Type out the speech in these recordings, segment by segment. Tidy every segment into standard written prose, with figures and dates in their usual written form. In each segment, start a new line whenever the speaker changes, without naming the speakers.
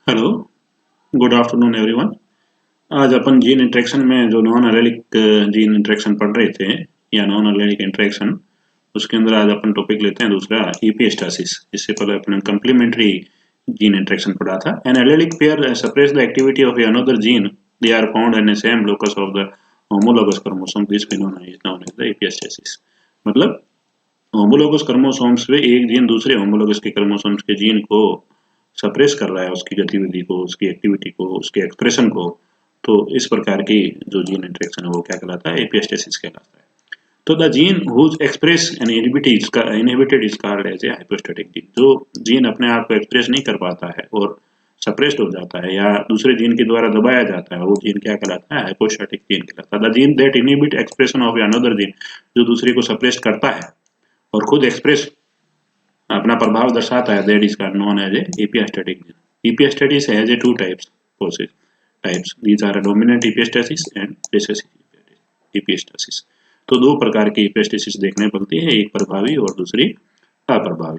Hello, good afternoon everyone. आज अपन gene interaction में जो नॉन एलेलिक जीन इंटरेक्शन पढ़ रहे थे या नॉन एलेलिक इंटरेक्शन, उसके अंदर आज अपन टॉपिक लेते हैं दूसरा एपिस्टासिस। इससे पहले अपन कम्प्लीमेंट्री जीन इंटरेक्शन पढ़ा था। An allelic pair suppress the activity of another gene, they are found in the same locus of the homologous chromosome, this phenomenon is known as the epistasis. मतलब homologous chromosomes पे एक gene दूसरे homologous के chromosomes के gene को suppress कर रहा है, उसकी गतिविधि को, उसकी एक्टिविटी को, उसके एक्सप्रेशन को। तो इस प्रकार की जो जीन इंटरेक्शन है वो क्या कहलाता है? एपिस्टेसिस कहलाता है। तो the gene whose express and inhibited is called as a hypostatic gene. जो जीन अपने आप को एक्सप्रेस नहीं कर पाता है और सप्रेस्ड हो जाता है या दूसरे जीन के द्वारा दबाया जाता है, वो जीन क्या कहलाता है? हाइपोस्टैटिक जीन कहलाता है। The gene that inhibit expression of another gene, जो दूसरे को सप्रेस करता है और खुद एक्सप्रेस अपना प्रभाव दर्शाता है, that is known as a epistatic gene. Epistasis has a two types these are dominant epistasis and recessive epistasis. तो दो प्रकार की एपिस्टैसिस देखने मिलती है, एक प्रभावी और दूसरी अप्रभावी।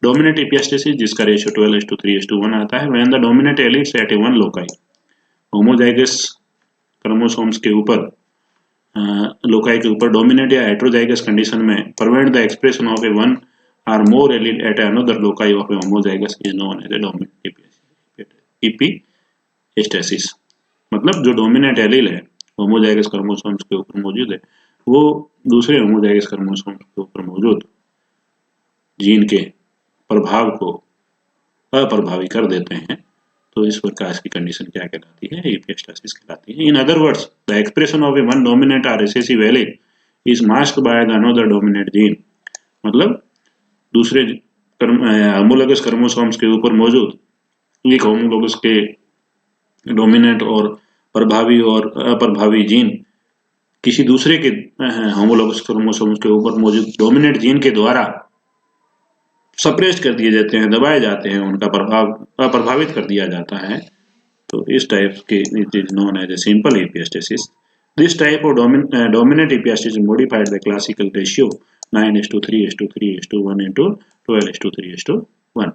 डोमिनेंट एपिस्टैसिस जिसका रेशियो 12:3:1 आता है, when the dominant allele at a one loci, homozygous chromosomes के ऊपर लोकाई के ऊपर डोमिनेंट या हेटेरोजाइगस कंडीशन में prevent the expression of a one or more allele at another loci of a homozygous is known as a dominant epistasis। मतलब जो dominant allele है homozygous chromosomes के ऊपर मौजूद है, वो दूसरे होमोजाइगस क्रोमोसोम्स के ऊपर मौजूद जीन के प्रभाव को अप्रभावी कर देते हैं। तो इस प्रकार की कंडीशन क्या कहलाती है? एपिस्टासिस कहलाती है। In other words, the expression of a one dominant और recessive allele is masked by the another dominant gene. मतलब दूसरे होमोलोगस क्रोमोसोम्स के ऊपर मौजूद एक होमोलोगस के डोमिनेंट और प्रभावी और अप्रभावी जीन किसी दूसरे के होमोलोगस क्रोमोसोम्स के ऊपर मौजूद डोमिनेंट जीन के द्वारा सप्रेस कर दिए जाते हैं, दबाए जाते हैं, उनका प्रभाव अप्रभावित कर दिया जाता है। तो इस टाइप के it is known as a simple epistasis. This type of dominant epistasis modified the classical ratio 9:3:3:1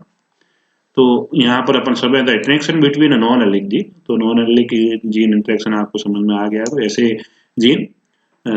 तो यहाँ पर अपन समझ the interaction between non allelic gene. तो नॉन एलिक जीन इंटरेक्शन आपको समझ में आ गया। तो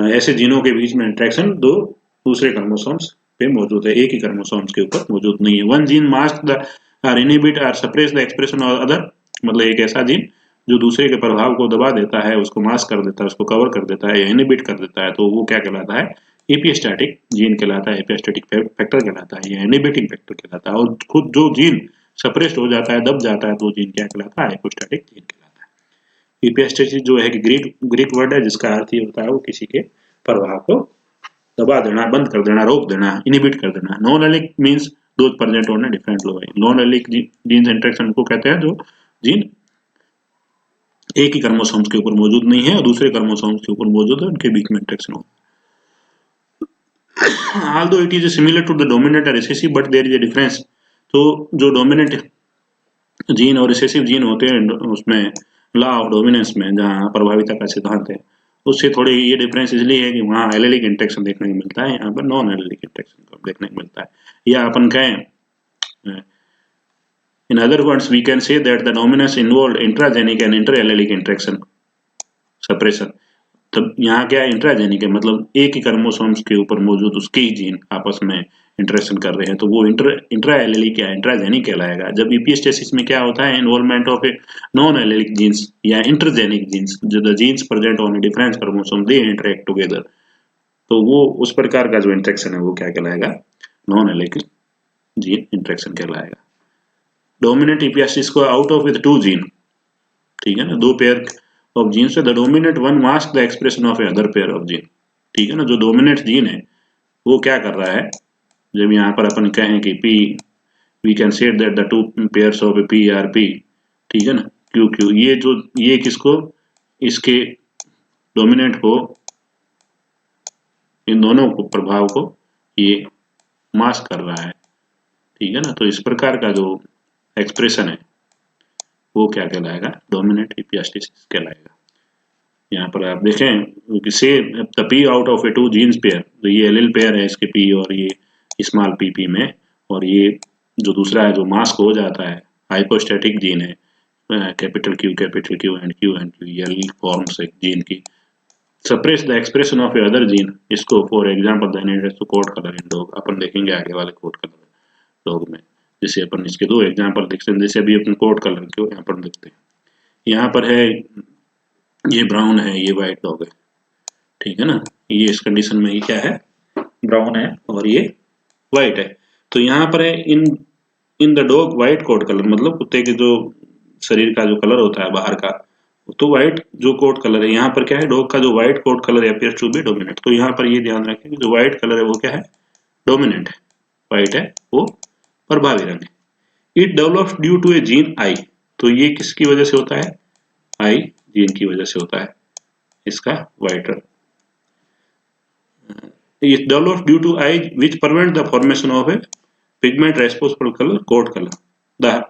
ऐसे जीनों के बीच में इंटरेक्शन दो दूसरे क्रोमोसोम्स पे मौजूद है, एक ही क्रोमोसोम्स के ऊपर मौजूद नहीं है। One gene mask the or inhibit or suppress the expression of other, मतलब एक ऐसा जीन जो दूसरे के प्रभाव को दबा देता है, उसको मास्क कर देता है, उसको कवर कर देता है या इनहिबिट कर देता है, तो वो क्या कहलाता है? एपिस्टैटिक जीन कहलाता है, एपिस्टैटिक फैक्टर कहलाता है या इनहिबिटिंग फैक्टर कहलाता है। और खुद जो जीन सप्रेस्ड हो जाता है, दब जाता है, तो जीन क्या कहलाता है? हाइपोस्टैटिक जीन कहलाता है। एपिस्टैटिस जो है कि ग्रीक वर्ड है जिसका अर्थ ये होता है वो किसी के प्रभाव को दबा देना, बंद कर देना, रोक देना, इनहिबिट कर देना। Non allelic means those present on different loci. Non allelic genes interaction को कहते हैं जो जीन एक ही क्रोमोसोम्स के ऊपर मौजूद नहीं है और दूसरे क्रोमोसोम्स के ऊपर मौजूद है, उनके बीच में इंटरेक्शन हो। although it is similar to the dominant or recessive but there is a difference। तो जो डोमिनेंट जीन और रिसेसिव जीन होते हैं उसमें लॉ ऑफ डोमिनेंस में जहाँ प्रभाविता का सिद्धांत है, उससे थोड़े ये डिफरेंस इसलिए है कि वहाँ एलेलिक इंटरेक्शन देखने को मिलता है, यहाँ पर नॉन एलेलिक इंटरेक्शन देखने को मिलता है। या अपन कहें in other words we can say that the dominance involved intragenic and interallelic interaction separation। तब यहाँ क्या इंट्राजेनिक है, मतलब एक ही क्रोमोसोम्स के ऊपर मौजूद उसके ही जीन आपस में इंटरेक्शन कर रहे हैं, तो वो इंट्रा एलेलिक या इंट्राजेनिक कहलाएगा। जब एपिस्टेसिस में क्या होता है? Involvement of a non allelic genes या इंटरजेनिक जीन्स, जो the genes present on a different chromosome they interact together, तो वो उस प्रकार का जो इंटरेक्शन है वो क्या कहलाएगा? नॉन एलेलिक जीन इंटरेक्शन कहलाएगा। डोमिनेंट एपिस्टेसिस को out of with two gene, ठीक है ना, दो पेयर ऑफ जीन से the dominant one mask the expression of a other pair of gene, ठीक है ना। जो डोमिनेंट जीन है वो क्या कर रहा है? जब यहाँ पर अपन कहें कि P V can set that the two pairs of A P R P, ठीक है ना, क्यू क्यू, ये किसको, इसके डोमिनेंट को, इन दोनों को प्रभाव को ये मास्क कर रहा है, ठीक है ना। तो इस प्रकार का जो एक्सप्रेशन है वो क्या कहलाएगा? डोमिनेंट एपिस्टेसिस कहलाएगा। यहाँ पर आप देखें से the P out of a two genes pair, तो ये एलील पेयर है इसके पी और ये स्मॉल पी में, और ये जो दूसरा है जो मास्क हो जाता है हाइपोस्टैटिक जीन है, capital Q and Q L forms एक जीन की suppress the expression of a other gene. इसको for example then it to code colour in dog, अपन देखेंगे आगे वाले कोड कलर डॉग में। जैसे अपन इसके दो एग्जांपल देखते हैं, जैसे अभी अपन कोड कलर को यहाँ पर देखते हैं, यहाँ पर है ये ब्राउन है, ये व्हाइट डॉग है, ठीक है ना। ये इस कंडीशन में ये क्या है, ब्राउन है और ये व्हाइट है। तो यहाँ पर है in the dog white coat colour, मतलब कुत्ते के जो शरीर का जो कलर होता है बाहर का, तो व्हाइट जो कोड कलर है, यहाँ पर क्या है, डॉग का जो white coat colour appears to be dominant. तो यहाँ पर ये ध्यान रखें कि जो व्हाइट कलर है वो क्या है, डोमिनेंट है, व्हाइट है वो प्रभावी रंग है। It develops due to a gene I, तो ये किसकी वजह से होता है, आई जीन की वजह से होता है इसका व्हाइट रंग। It develops due to I which prevent the formation of a pigment responsible color coat color. The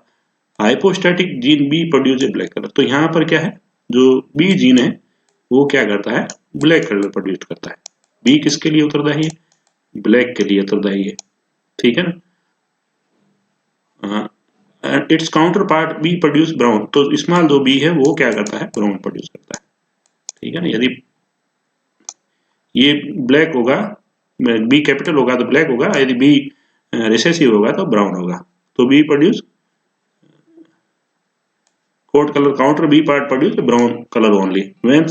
hypostatic gene B produce a black color। तो यहाँ पर क्या है, जो B जीन है वो क्या करता है, ब्लैक कलर प्रोड्यूस करता है। B किसके लिए उत्तरदायी है, ब्लैक के लिए उत्तरदायी है, ठीक है ना। It's counter part B produce brown, तो स्मॉल जो B है वो क्या करता है, ब्राउन प्रोड्यूस करता है, ठीक है ना। यदि ये ब्लैक होगा, बी कैपिटल होगा तो ब्लैक होगा, यदि बी रिसेसिव होगा तो ब्राउन होगा। तो B produce coat colour counter B part produce brown colour only when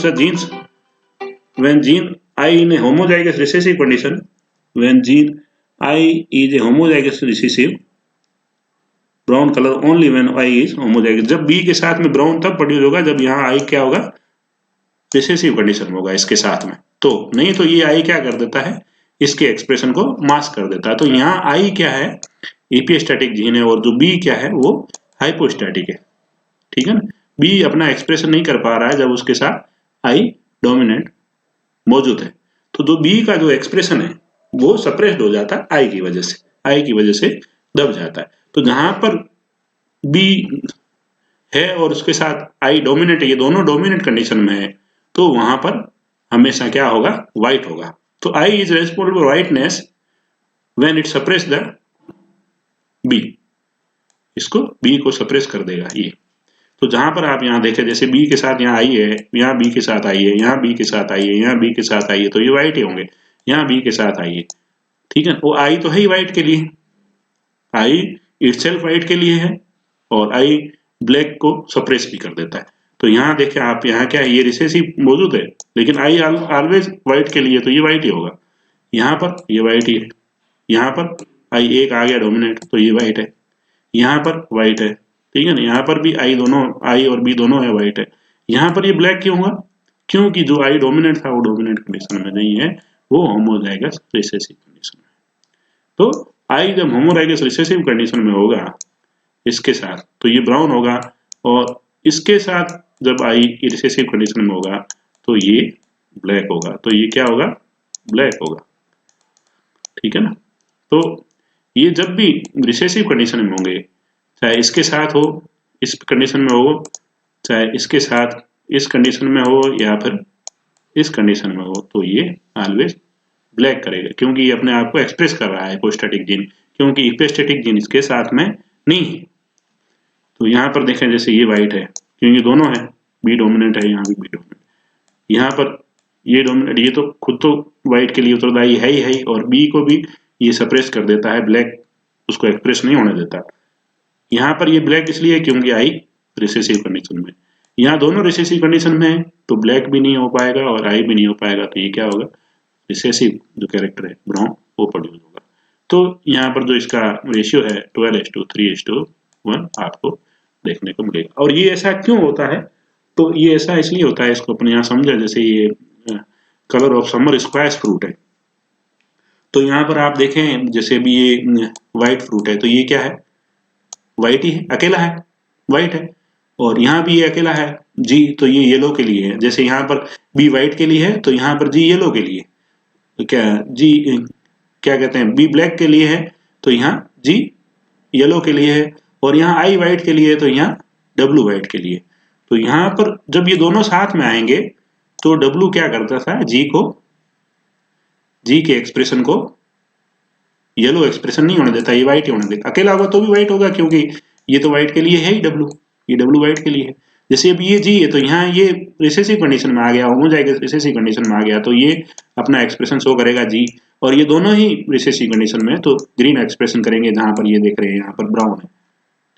gene I in a homozygous recessive condition, when gene I is a homozygous recessive brown color only when I is homozygous। जब B के साथ में brown तब produce होगा जब यहाँ I क्या होगा, रिसेसिव कंडीशन होगा इसके साथ में, तो नहीं तो ये I क्या कर देता है, इसके एक्सप्रेशन को मास्क कर देता है। तो यहाँ आई क्या है, एपिस्टैटिक जीन है, और जो बी क्या है वो हाइपोस्टैटिक है, ठीक है ना। बी अपना एक्सप्रेशन नहीं कर पा रहा है जब उसके साथ आई डोमिनेंट मौजूद है, तो जो बी का जो एक्सप्रेशन है वो सप्रेस्ड हो जाता है आई की वजह से, आई की वजह से दब जाता है। तो जहां पर बी है और उसके साथ आई डोमिनेंट है, ये दोनों डोमिनेंट कंडीशन में है, तो वहां पर हमेशा क्या होगा, व्हाइट होगा। तो I is responsible for whiteness when it suppress the B, इसको B को सप्रेस कर देगा ये। तो जहां पर आप यहाँ देखें, जैसे B के साथ यहाँ आई है, यहाँ B के साथ आई है, यहाँ B के साथ आई है, यहाँ B के साथ आई है, तो ये व्हाइट ही होंगे। यहाँ B के साथ आई है, ठीक है, वो I तो है ही व्हाइट के लिए, I इटसेल्फ व्हाइट के लिए है, और I ब्लैक को सप्रेस भी कर देता है। तो यहाँ देखें आप, यहाँ क्या है, ये रिसेसिव मौजूद है, लेकिन आई ऑलवेज व्हाइट के लिए, तो ये व्हाइट ही होगा। यहाँ पर ये व्हाइट ही है, यहाँ पर आई एक आ गया डोमिनेंट, तो ये व्हाइट है, यहाँ पर व्हाइट है, ठीक है ना। यहाँ पर भी आई दोनों, आई और बी दोनों है व्हाइट है। यहाँ पर ये ब्लैक क्यों हुआ, क्योंकि जो आई डोमिनेंट था वो डोमिनेंट कंडीशन में नहीं है, वो होमोजाइगस रिसेसिव कंडीशन में। तो आई जब होमोजाइगस रिसेसिव कंडीशन में होगा इसके साथ, तो ये ब्राउन होगा, और इसके साथ जब आई रिसेसिव कंडीशन में होगा तो ये ब्लैक होगा, तो ये क्या होगा, ब्लैक होगा, ठीक है ना। तो ये जब भी रिसेसिव कंडीशन में होंगे, चाहे इसके साथ हो, इस कंडीशन में हो, चाहे इसके साथ इस कंडीशन में हो, या फिर इस कंडीशन में हो, तो ये ऑलवेज ब्लैक करेगा, क्योंकि ये अपने आप को एक्सप्रेस कर रहा है हाइपोस्टैटिक जीन, क्योंकि इपिस्टैटिक जीन इसके साथ में नहीं है। तो यहाँ पर देखें, जैसे ये व्हाइट है क्योंकि दोनों है, बी डोमिनेंट है, यहाँ भी बी डोमिनेंट, यहाँ पर ये डोमिनेंट, ये तो खुद तो व्हाइट के लिए उत्तरदायी है ही, और बी को भी ये सप्रेस कर देता है, ब्लैक उसको एक्सप्रेस नहीं होने देता। यहाँ पर ये ब्लैक इसलिए क्योंकि आई रिसेसिव कंडीशन में, यहाँ दोनों रिसेसिव कंडीशन में है, तो ब्लैक भी नहीं हो पाएगा और आई भी नहीं हो पाएगा, तो ये क्या होगा, रिसेसिव जो कैरेक्टर है ब्राउन वो प्रोड्यूस होगा। तो यहाँ पर जो इसका रेशियो है 12:3:1 आपको देखने को मिलेगा। और ये ऐसा क्यों होता है, तो ये ऐसा इसलिए होता है, इसको अपने यहाँ समझा, जैसे ये colour of summer squash fruit है, तो यहाँ पर आप देखें, जैसे भी ये व्हाइट फ्रूट है, तो ये क्या है, व्हाइट ही है, अकेला है, व्हाइट है, और यहाँ भी ये अकेला है जी, तो ये येलो के लिए है। जैसे यहाँ पर बी व्हाइट के लिए है, तो यहाँ पर जी येलो के लिए, तो क्या जी क्या कहते हैं, बी ब्लैक के लिए है, तो यहाँ जी येलो के लिए है, और यहाँ आई व्हाइट के लिए है, तो यहाँ डब्लू व्हाइट के लिए। तो यहाँ पर जब ये दोनों साथ में आएंगे, तो डब्लू क्या करता था, जी के एक्सप्रेशन को येलो एक्सप्रेशन नहीं होने देता, ये व्हाइट ही होने देता। अकेला होगा तो भी व्हाइट होगा, क्योंकि ये तो व्हाइट के लिए है ही डब्लू, ये डब्ल्यू वाइट के लिए है। जैसे अब ये जी है तो यहाँ ये रिसेसिव कंडीशन में आ गया, होमोजाइगस रिसेसिव कंडीशन में आ गया, तो ये अपना एक्सप्रेशन शो करेगा जी, और ये दोनों ही रिसेसिव कंडीशन में, तो ग्रीन एक्सप्रेशन करेंगे जहां पर ये देख रहे हैं यहाँ पर ब्राउन है।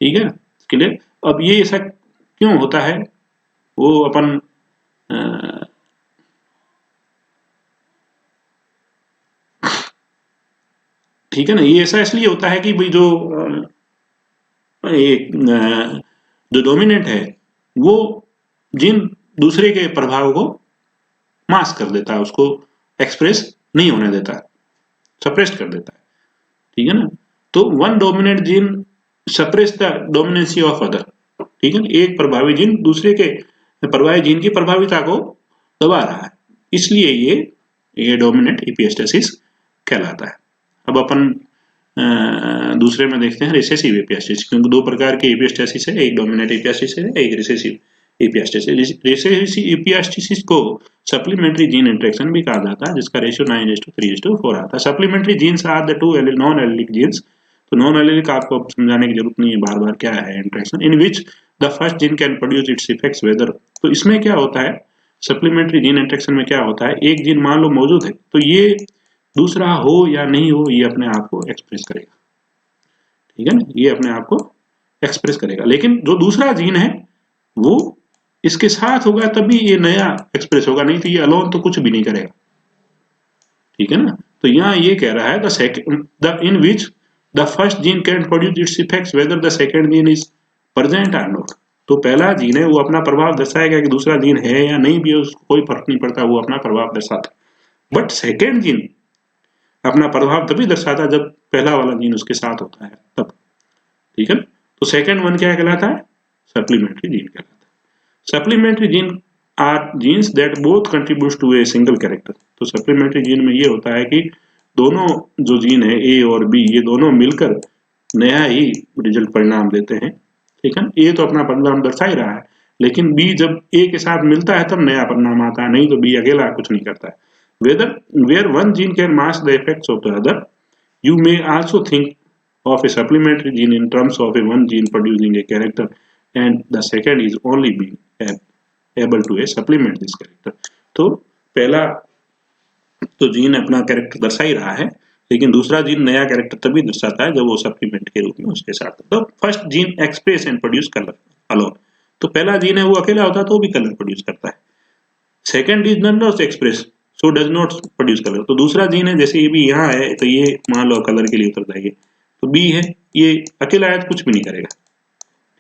ठीक है, क्लियर। अब ये ऐसा क्यों होता है वो अपन ठीक है ना, ये ऐसा इसलिए होता है कि भाई जो जो डोमिनेंट है वो जिन दूसरे के प्रभाव को मास्क कर देता है, उसको एक्सप्रेस नहीं होने देता है, सप्रेस कर देता है। ठीक है ना, तो one dominant gene suppress the dominancy of other. ठीक है ना, एक प्रभावी जीन दूसरे के प्रभावी जीन की प्रभाविता को दबा रहा है, इसलिए ये डोमिनेंट एपिस्टेसिस कहलाता है। अब अपन दूसरे में देखते हैं रिसेसिव एपिस्टेसिस, क्योंकि दो प्रकार के एपिस्टेसिस है, एक डोमिनेंट एपिस्टेसिस है, एक रिसेसिव एपिस्टेसिस। रिसेसिव एपिस्टेसिस को सप्लीमेंट्री जीन इंटरेक्शन भी कहा जाता है, जिसका रेशियो 9:3:4 आता है। Supplementary genes are the two non allelic genes. तो नॉन एलिलिक आपको समझाने की जरूरत नहीं है बार बार क्या है interaction, in which the first gene can produce its effects whether. तो इसमें क्या होता है, सप्लीमेंट्री जीन इंटरेक्शन में क्या होता है, एक जीन मान लो मौजूद है तो ये दूसरा हो या नहीं हो ये अपने आप को एक्सप्रेस करेगा। ठीक है ना, ये अपने आप को एक्सप्रेस करेगा, लेकिन जो दूसरा जीन है वो इसके साथ होगा तभी ये नया एक्सप्रेस होगा, नहीं तो ये अलोन तो कुछ भी नहीं करेगा। ठीक है ना, तो यहाँ ये कह रहा है the in which the first gene can produce its effects whether the second gene is present और नॉट। तो पहला जीन है वो अपना प्रभाव दर्शाएगा कि दूसरा जीन है या नहीं भी, उसको कोई फर्क नहीं पड़ता, वो अपना प्रभाव दर्शाता है। बट सेकेंड जीन अपना प्रभाव तभी दर्शाता है जब पहला वाला जीन उसके साथ होता है तब। ठीक है, तो सेकेंड वन क्या कहलाता है, सप्लीमेंट्री जीन कहलाता है। Supplementary gene are genes that both contribute to a single character. तो सप्लीमेंट्री जीन में ये होता है कि दोनों जो जीन है ए और बी, ये दोनों मिलकर नया ही रिजल्ट परिणाम देते हैं। ठीक है, ए तो अपना परिणाम दर्शा ही रहा है, लेकिन बी जब ए के साथ मिलता है तब नया परिणाम आता है, नहीं तो बी अकेला कुछ नहीं करता है। Where one gene can mask the effects of the other, you may also think of a supplementary gene in terms of a one gene producing a character and the second is only being able to supplement this character। तो पहला तो gene अपना character दर्शा ही रहा है, लेकिन दूसरा gene नया कैरेक्टर तभी दर्शाता है जब वो सप्लीमेंट के रूप में उसके साथ। तो first gene express and produce colour alone. तो पहला जीन है वो अकेला होता है तो भी कलर प्रोड्यूस करता है। Second is not express so does not produce colour. तो दूसरा जीन है, जैसे ये भी यहाँ है तो ये मान लो कलर के लिए उतरता है, तो बी है, ये अकेला है तो कुछ भी नहीं करेगा।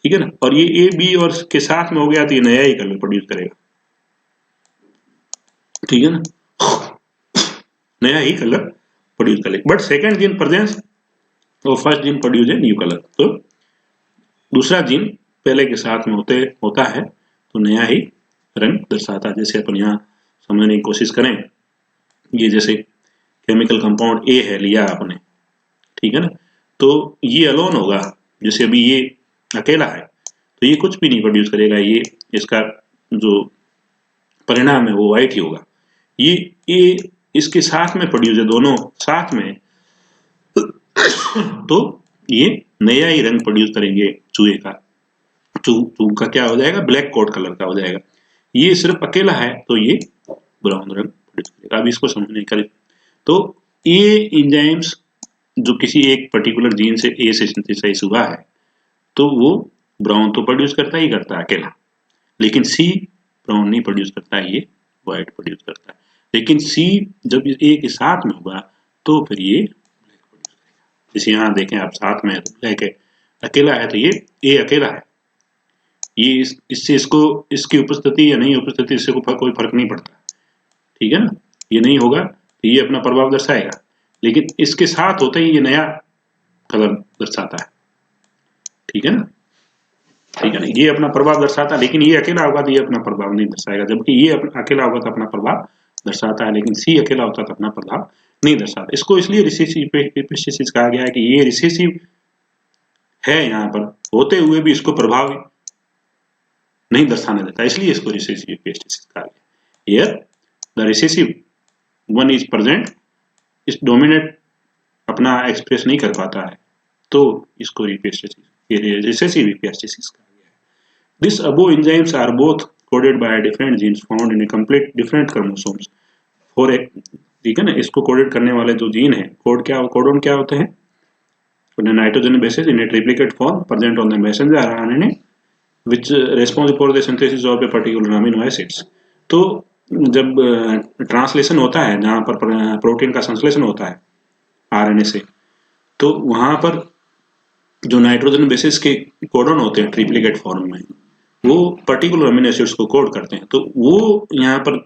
ठीक है ना, और ये ए बी और के साथ में हो गया तो ये नया ही कलर प्रोड्यूस करेगा। ठीक है ना, नया ही कलर प्रोड्यूस करेगा। बट सेकेंड जीन प्रेजेंस और फर्स्ट जीन प्रोड्यूस है न्यू कलर। तो दूसरा जीन पहले के साथ में होता है तो नया ही रंग दर्शाता है। जैसे अपन यहाँ समझने की कोशिश करें, ये जैसे केमिकल कंपाउंड ए है लिया आपने, ठीक है ना, तो ये अलोन होगा। जैसे अभी ये अकेला है तो ये कुछ भी नहीं प्रोड्यूस करेगा, ये इसका जो परिणाम है वो व्हाइट ही होगा। ये इसके साथ में प्रोड्यूस है, दोनों साथ में, तो ये नया ही रंग प्रोड्यूस करेंगे चूहे का। चूहे का क्या हो जाएगा, ब्लैक कोट कलर का हो जाएगा। ये सिर्फ अकेला है तो ये ब्राउन रंग प्रोड्यूस करेगा। अब इसको समझने करें तो ये एंजाइम्स जो किसी एक पर्टिकुलर जीन से ए से सिंथेसाइज हुआ है तो वो ब्राउन तो प्रोड्यूस करता ही करता है अकेला, लेकिन सी ब्राउन नहीं प्रोड्यूस करता है, ये व्हाइट प्रोड्यूस करता है। लेकिन सी जब ए के साथ में होगा तो फिर ये ब्लैक प्रोड्यूस करेगा। जैसे यहाँ देखें आप, साथ में है तो ब्लैक है, अकेला है तो ये ए अकेला है, ये इससे इसको इसकी उपस्थिति या नहीं उपस्थिति इससे कोई फर्क नहीं पड़ता। ठीक है ना, ये नहीं होगा तो ये अपना प्रभाव दर्शाएगा, लेकिन इसके साथ होते ही ये नया कलर दर्शाता है। ठीक है ना, ठीक है ना, ये अपना प्रभाव दर्शाता है, लेकिन ये अकेला होगा तो ये अपना प्रभाव नहीं दर्शाएगा। जबकि ये अकेला होगा तो अपना प्रभाव दर्शाता है, लेकिन सी अकेला होता तो अपना प्रभाव नहीं दर्शाता। इसको इसलिए रिसेसिव एपिस्टेसिस कहा गया है कि ये रिसेसिव है, यहाँ पर होते हुए भी इसको प्रभाव नहीं दर्शाने देता, इसलिए इसको रिसेसिव एपिस्टेसिस कहा गया। Here the recessive one is present, इस डोमिनेट अपना एक्सप्रेस नहीं कर पाता है तो इसको रिसेसिव एपिस्टेसिस कहा गया है। This ABO enzymes are both coded by different genes found in a complete different chromosomes for A, ठीक है ना, इसको कोडेड करने वाले जो जीन है, कोडोन क्या होते हैं, nitrogen bases in A triplicate form present on the messenger RNA which responsible for the synthesis of a particular amino acids. तो जब ट्रांसलेशन होता है, जहाँ पर प्रोटीन का संश्लेषण होता है आरएनए से, तो वहाँ पर जो नाइट्रोजन बेसिस के कोडन होते हैं ट्रिप्लिकेट फॉर्म में, वो पर्टिकुलर अमीनो एसिड्स को कोड करते हैं। तो वो यहाँ पर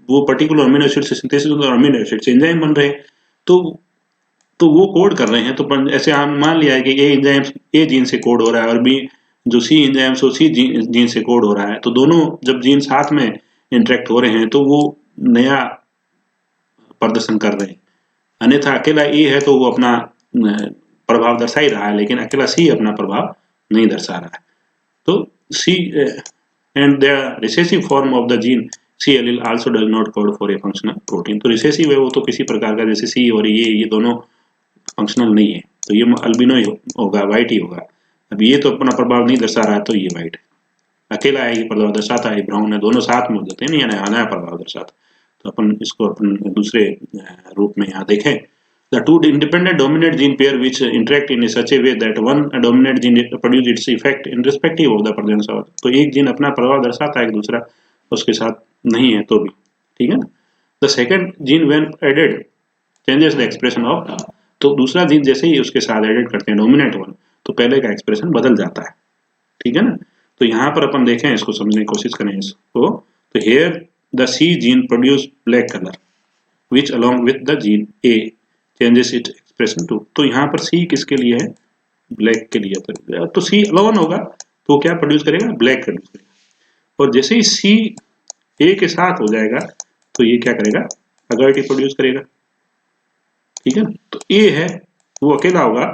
वो पर्टिकुलर अमीनो एसिड से सिंथेसिस होता है, अमीनो एसिड से एंजाइम बन रहे हैं, तो वो कोड कर रहे हैं। तो ऐसे हम मान लिया है कि ए एंजाइम ए जीन से कोड हो रहा है और बी जो सी एंजाइम वो सी जीन से कोड हो रहा है, तो दोनों जब जीन साथ में इंटरेक्ट हो रहे हैं तो वो नया प्रदर्शन कर रहे हैं। अन्यथा अकेला ए है तो वो अपना प्रभाव दर्शा ही रहा है, लेकिन अकेला सी अपना प्रभाव नहीं दर्शा रहा है। तो C and the recessive form of the gene C allele also does not code for a functional protein. तो रिसेसिव है वो तो किसी प्रकार का, जैसे सी और ये दोनों फंक्शनल नहीं है, तो ये अल्बिनो ही होगा, वाइट ही होगा। अब ये तो अपना प्रभाव नहीं दर्शा रहा है, तो ये वाइट है। अकेला है ये प्रभाव दर्शाता है, ब्राउन है, दोनों साथ में हो जाते हैं, नहीं नया प्रभाव दर्शाता। तो अपन इसको अपन दूसरे रूप में यहाँ देखें, the two independent dominant gene pair which interact in such a way that one dominant gene produce its effect in respective of the presence of, तो एक जीन अपना प्रभाव दर्शाता है, दूसरा उसके साथ नहीं है तो भी, ठीक है ना। the second gene when added changes the expression of, तो दूसरा जीन जैसे ही उसके साथ एडेड करते हैं डोमिनेंट वन, तो पहले का एक्सप्रेशन बदल जाता है, ठीक है ना। तो यहाँ पर अपन देखें, इसको समझने की कोशिश करें इसको, तो here the C gene produce black color which along with the gene A changes its expression to, तो यहाँ पर C किसके लिए है, ब्लैक के लिए। तो C अलोन होगा तो क्या प्रोड्यूस करेगा, ब्लैक प्रोड्यूस करेगा। और जैसे ही C A के साथ हो जाएगा तो ये क्या करेगा, अगर्टी प्रोड्यूस करेगा, ठीक है ना। तो A है वो अकेला होगा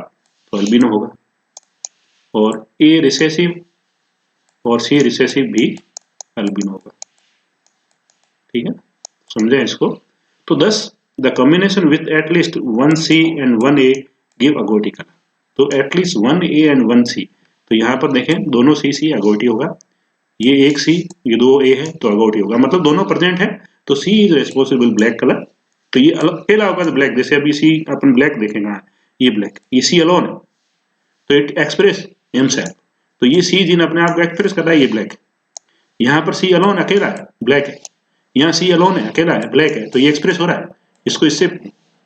तो अल्बिनो होगा, और A रिसेसिव और C रिसेसिव भी अल्बिनो होगा, ठीक है, समझे इसको। तो 10 the combination with at least 1C and 1A give agouti colour. तो एटलीस्ट 1A एंड 1C, तो यहाँ पर देखें दोनों C अगोटी होगा, ये एक C ये 2A है तो अगोटी होगा, मतलब दोनों प्रेजेंट है, तो C is responsible black colour. तो ये अकेला होगा तो ब्लैक, जैसे अभी C अपन ब्लैक देखेंगे, ये ब्लैक, ये C अलोन है तो इट एक्सप्रेस हिमसेल्फ, तो ये C जीन अपने आप को एक्सप्रेस कर रहा है, ये ब्लैक है। यहाँ पर C अलोन अकेला है, ब्लैक है, यहाँ C अलोन है अकेला है, ब्लैक है, तो ये एक्सप्रेस हो रहा है। इसको इससे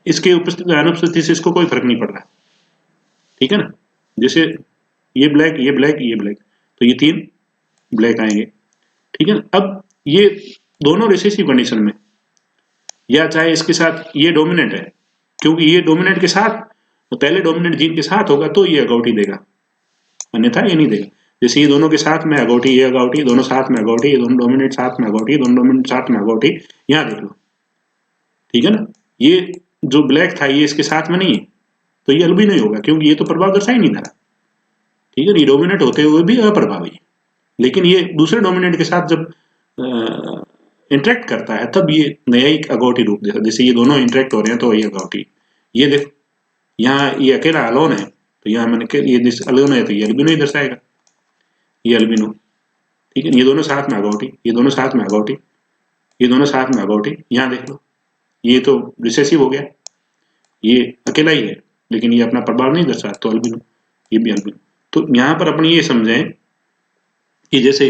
इसके उपस्थिति अनुपस्थिति से इसको कोई फर्क नहीं पड़ रहा, ठीक है ना। जैसे ये ब्लैक ये ब्लैक ये ब्लैक, तो ये 3 ब्लैक आएंगे, ठीक है ना। अब ये दोनों रिसेसिव कंडीशन में, या चाहे इसके साथ ये डोमिनेंट है, क्योंकि ये डोमिनेंट के साथ, तो पहले डोमिनेंट जीन के साथ होगा तो ये अगौटी देगा, अन्यथा ये नहीं देगा। जैसे ये दोनों के साथ में अगौटी, ये अगौटी, दोनों साथ में अगौटी, ये दोनों डोमिनेंट साथ में अगौटी, दोनों डोमिनेंट साथ में अगौटी, यहाँ देख लो, ठीक है ना। ये जो ब्लैक था ये इसके साथ में नहीं है, तो ये अल्बिनो नहीं होगा, क्योंकि ये तो प्रभाव दर्शा ही नहीं था, ठीक है। ये डोमिनेंट होते हुए भी अप्रभावी है, लेकिन ये दूसरे डोमिनेंट के साथ जब इंटरेक्ट करता है तब ये नया ही अगौटी रूप देता है। जैसे ये दोनों इंटरेक्ट हो रहे हैं तो ये अगौटी, ये देख यहाँ ये अकेला अलोन है, तो यहाँ मैंने ये अलोन है तो ये अल्बिनो ही दर्शाएगा, ये अल्बिनो, ठीक है। ये दोनों साथ में अगौटी, ये दोनों साथ में अगौटी, ये दोनों साथ में अगौटी, यहाँ देख लो, ये तो रिसेसिव हो गया, ये अकेला ही है लेकिन ये अपना प्रभाव नहीं दर्शा, तो अल्बिनो, ये भी अल्बिनो। तो यहाँ पर अपन ये समझें कि जैसे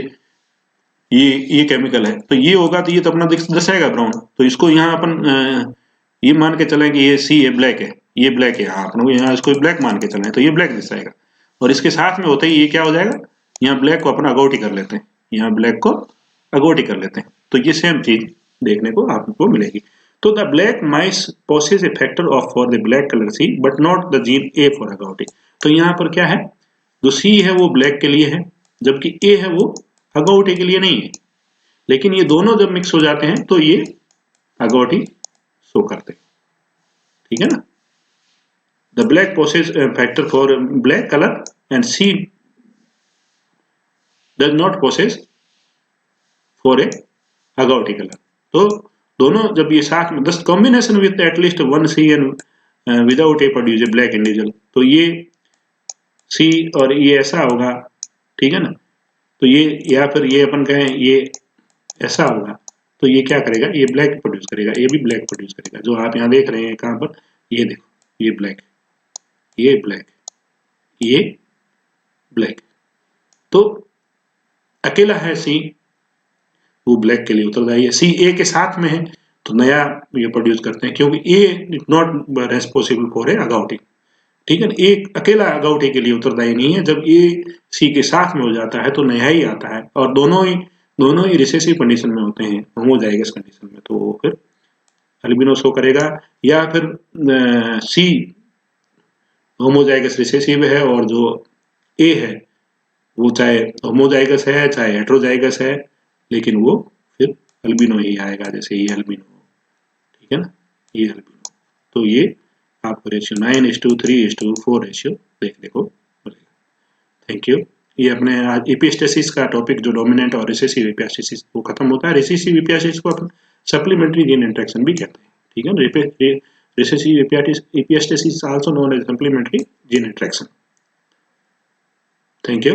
ये केमिकल है तो ये होगा तो ये तो अपना दर्शाएगा ब्राउन, तो इसको यहाँ अपन ये मान के चलें कि ये सी है, ब्लैक है, ये ब्लैक है, हाँ अपन यहाँ इसको ब्लैक मान के चलें तो ये ब्लैक दर्शाएगा। और इसके साथ में होते ही ये क्या हो जाएगा, यहाँ ब्लैक को अपना अगौटी कर लेते हैं, यहाँ ब्लैक को अगौटी कर लेते हैं, तो ये सेम चीज देखने को आपको मिलेगी। तो the black mice possess a factor of for the black colour C but not the gene A for agouti. तो यहाँ पर क्या है, जो सी है वो ब्लैक के लिए है, जबकि ए है वो अगौटी के लिए नहीं है, लेकिन ये दोनों जब मिक्स हो जाते हैं तो ये अगौटी शो करते हैं, ठीक है ना। The black possess factor for black colour and C does not possess for A agouti colour. तो दोनों जब ये साथ में, दस combination with at least 1C and without A produce a black individual, तो ये C और ये ऐसा होगा, ठीक है ना, तो ये, या फिर ये अपन कहें ये ऐसा होगा, तो ये क्या करेगा, ये ब्लैक प्रोड्यूस करेगा, ये भी ब्लैक प्रोड्यूस करेगा। जो आप यहाँ देख रहे हैं कहाँ पर, ये देखो, ये ब्लैक, ये ब्लैक, ये ब्लैक। तो अकेला है सी, वो ब्लैक के लिए उत्तरदायी है। सी ए के साथ में है तो नया ये प्रोड्यूस करते हैं, क्योंकि A is not responsible for a agouti, ठीक है ना। एक अकेला अगाउटी के लिए उत्तरदायी नहीं है। जब ए सी के साथ में हो जाता है तो नया ही आता है, और दोनों ही रिसेसिव कंडीशन में होते हैं, होमोजाइगस कंडीशन में, तो फिर अल्बिनो शो करेगा। या फिर सी होमोजाइगस रिसेसिव है और जो ए है वो चाहे होमोजाइगस है चाहे हेट्रोजाइगस है, लेकिन वो फिर अल्बिनो ही आएगा, जैसे ये अल्बिनो, ठीक है ना, ये अल्बिनो। तो ये आपको रेशियो 9:3:4 रेशियो देखने को मिलेगा। Thank you. ये अपने आज एपिस्टेसिस का टॉपिक जो डोमिनेंट और रिसेसिव एपिस्टेसिस वो खत्म होता है। रिसेसिव एपिस्टेसिस को अपन सप्लीमेंट्री जीन इंटरेक्शन भी कहते हैं, ठीक है ना। Recessive epistasis also known as supplementary gene interaction. Thank you.